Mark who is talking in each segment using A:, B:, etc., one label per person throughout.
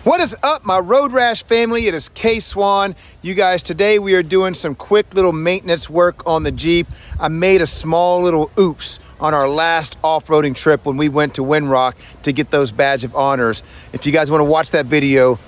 A: What is up, my Road Rash family? It is K-Swan. You guys, today we are doing some quick little maintenance work on the Jeep. I made a small little oops on our last off-roading trip when we went to Windrock to get those badge of honors. If you guys want to watch that video,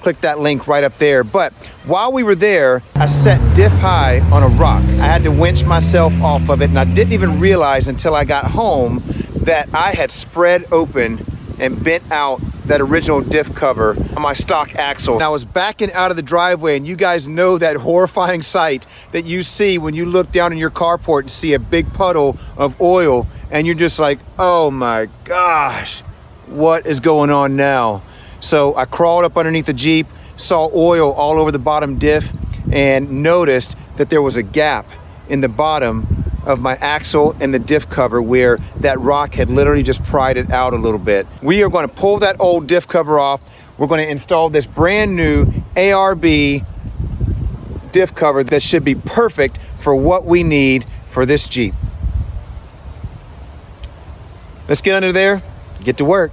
A: click that link right up there. But while we were there, I set diff high on a rock. I had to winch myself off of it, and I didn't even realize until I got home that I had spread open and bent out that original diff cover on my stock axle. And I was backing out of the driveway, and you guys know that horrifying sight that you see when you look down in your carport and see a big puddle of oil, and you're just like, oh my gosh, what is going on now? So I crawled up underneath the Jeep, saw oil all over the bottom diff, and noticed that there was a gap in the bottom of my axle and the diff cover where that rock had literally just pried it out a little bit. We are going to pull that old diff cover off. We're going to install this brand new ARB diff cover that should be perfect for what we need for this Jeep. Let's get under there, get to work.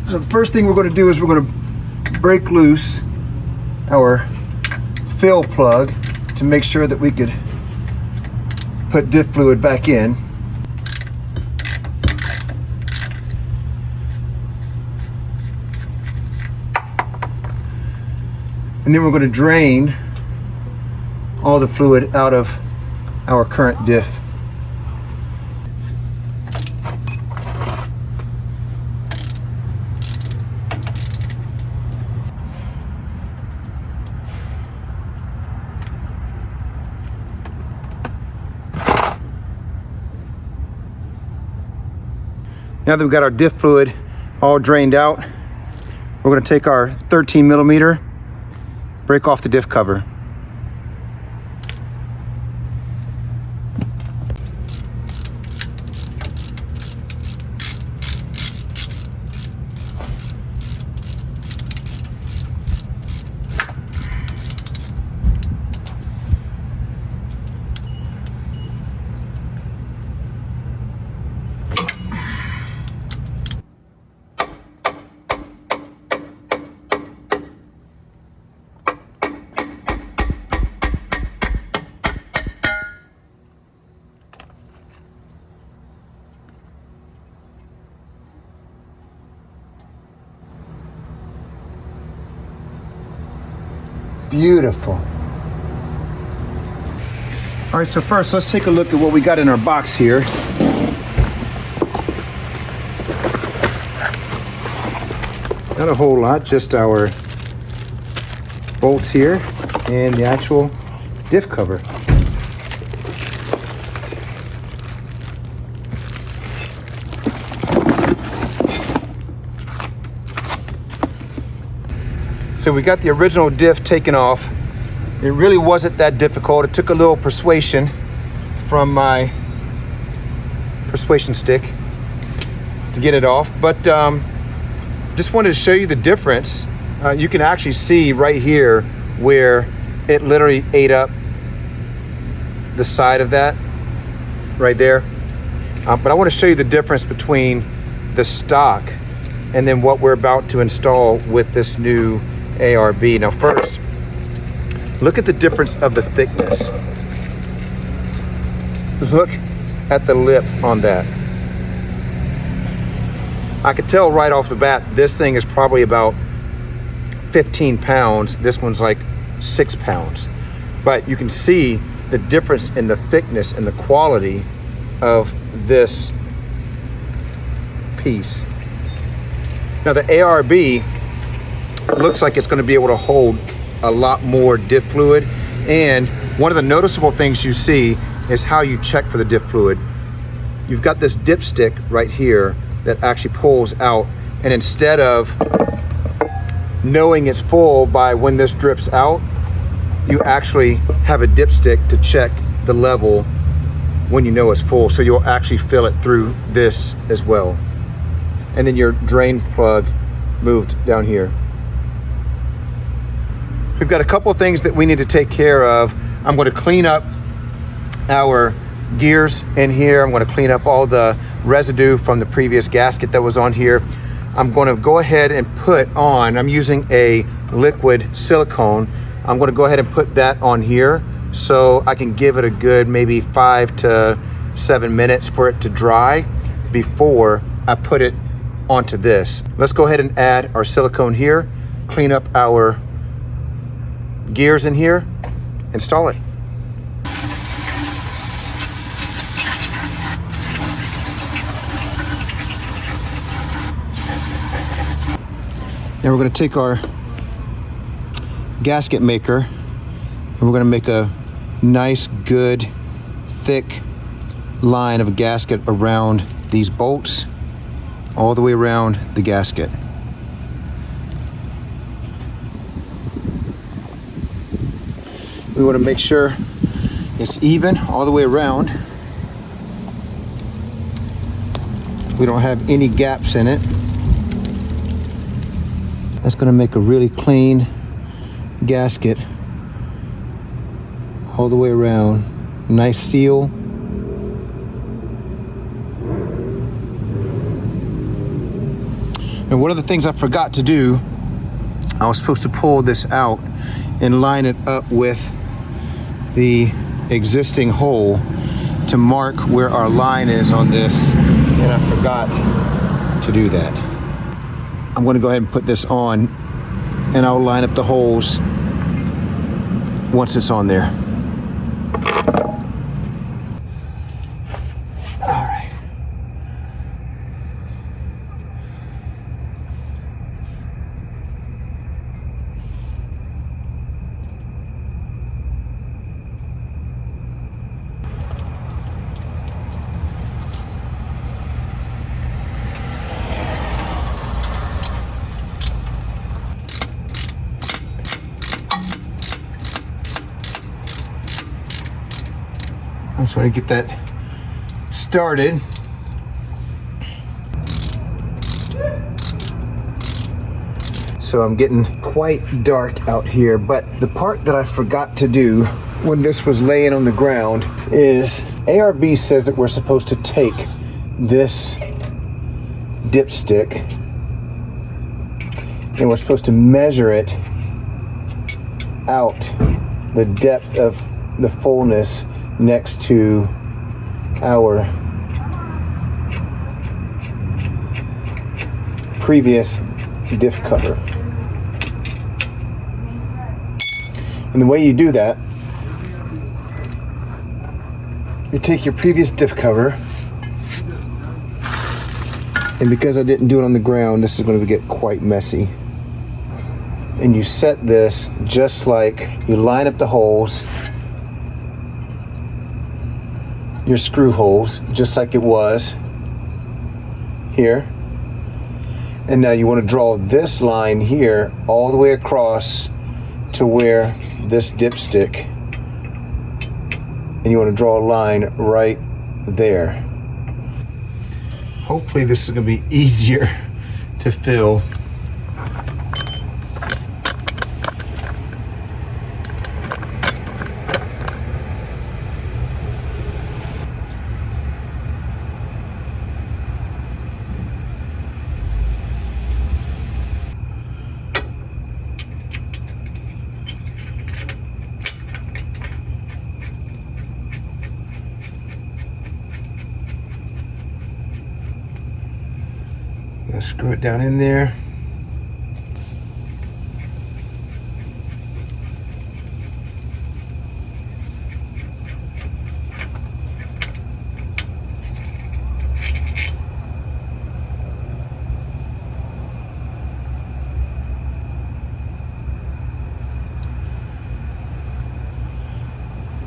A: So the first thing we're going to do is we're going to break loose our fill plug to make sure that we could put diff fluid back in. And then we're going to drain all the fluid out of our current diff. Now that we've got our diff fluid all drained out, we're going to take our 13 millimeter, break off the diff cover. Beautiful. All right, so first let's take a look at what we got in our box here. Not a whole lot, just our bolts here and the actual diff cover. So we got the original diff taken off. It really wasn't that difficult. It took a little persuasion from my persuasion stick to get it off, but just wanted to show you the difference. You can actually see right here where it literally ate up the side of that right there. But I want to show you the difference between the stock and then what we're about to install with this new ARB. Now first, look at the difference of the thickness. Look at the lip on that. I could tell right off the bat this thing is probably about 15 pounds. This one's like 6 pounds. But you can see the difference in the thickness and the quality of this piece. Now the ARB looks like it's going to be able to hold a lot more diff fluid, and one of the noticeable things you see is how you check for the diff fluid. You've got this dipstick right here that actually pulls out, and instead of knowing it's full by when this drips out, you actually have a dipstick to check the level when you know it's full, so you'll actually fill it through this as well. And then your drain plug moved down here. We've got a couple of things that we need to take care of. I'm going to clean up our gears in here. I'm going to clean up all the residue from the previous gasket that was on here. I'm going to go ahead and put on, I'm using a liquid silicone. I'm going to go ahead and put that on here so I can give it a good maybe 5 to 7 minutes for it to dry before I put it onto this. Let's go ahead and add our silicone here, clean up our gears in here, install it. Now we're going to take our gasket maker and we're going to make a nice, good, thick line of a gasket around these bolts, all the way around the gasket. We want to make sure it's even all the way around. We don't have any gaps in it. That's going to make a really clean gasket all the way around. Nice seal. And one of the things I forgot to do, I was supposed to pull this out and line it up with the existing hole to mark where our line is on this, and I forgot to do that. I'm going to go ahead and put this on and I'll line up the holes once it's on there. All right. I'm just going to get that started. So I'm getting quite dark out here, but the part that I forgot to do when this was laying on the ground is ARB says that we're supposed to take this dipstick and we're supposed to measure it out, the depth of the fullness next to our previous diff cover. And the way you do that, you take your previous diff cover, and because I didn't do it on the ground, this is going to get quite messy. And you set this just like you line up the holes, your screw holes, just like it was here. And now you want to draw this line here all the way across to where this dipstick, and you want to draw a line right there. Hopefully this is going to be easier to fill. Screw it down in there.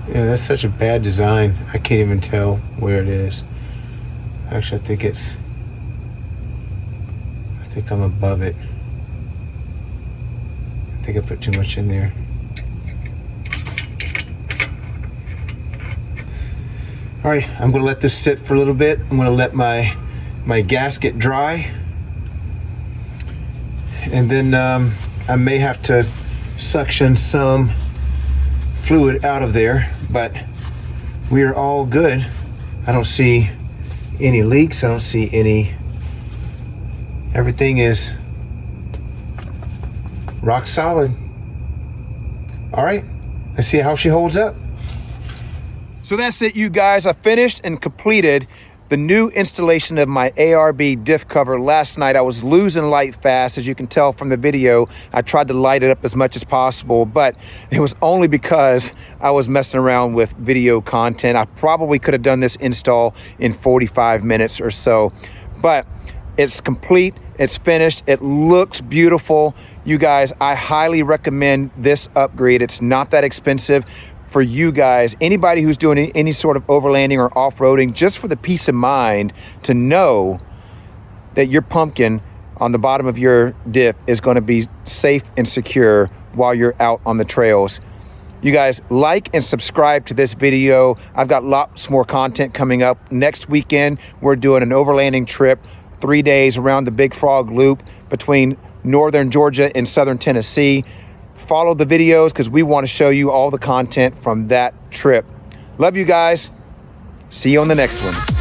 A: Yeah, that's such a bad design. I can't even tell where it is. Actually, I think I'm above it. think I put too much in there. All right, I'm gonna let this sit for a little bit. I'm gonna let my gasket dry. And then I may have to suction some fluid out of there, but we are all good. I don't see any leaks. I don't see any, everything is rock solid. All right, let's see how she holds up. So that's it, you guys. I finished and completed the new installation of my ARB diff cover last night. I was losing light fast. As you can tell from the video, I tried to light it up as much as possible, but it was only because I was messing around with video content. I probably could have done this install in 45 minutes or so, but it's complete, it's finished, it looks beautiful. You guys, I highly recommend this upgrade. It's not that expensive. For you guys, anybody who's doing any sort of overlanding or off-roading, just for the peace of mind to know that your pumpkin on the bottom of your diff is going to be safe and secure while you're out on the trails. You guys, like and subscribe to this video. I've got lots more content coming up. Next weekend, we're doing an overlanding trip, 3 days around the Big Frog Loop between northern Georgia and southern Tennessee. Follow the videos because we want to show you all the content from that trip. Love you guys. See you on the next one.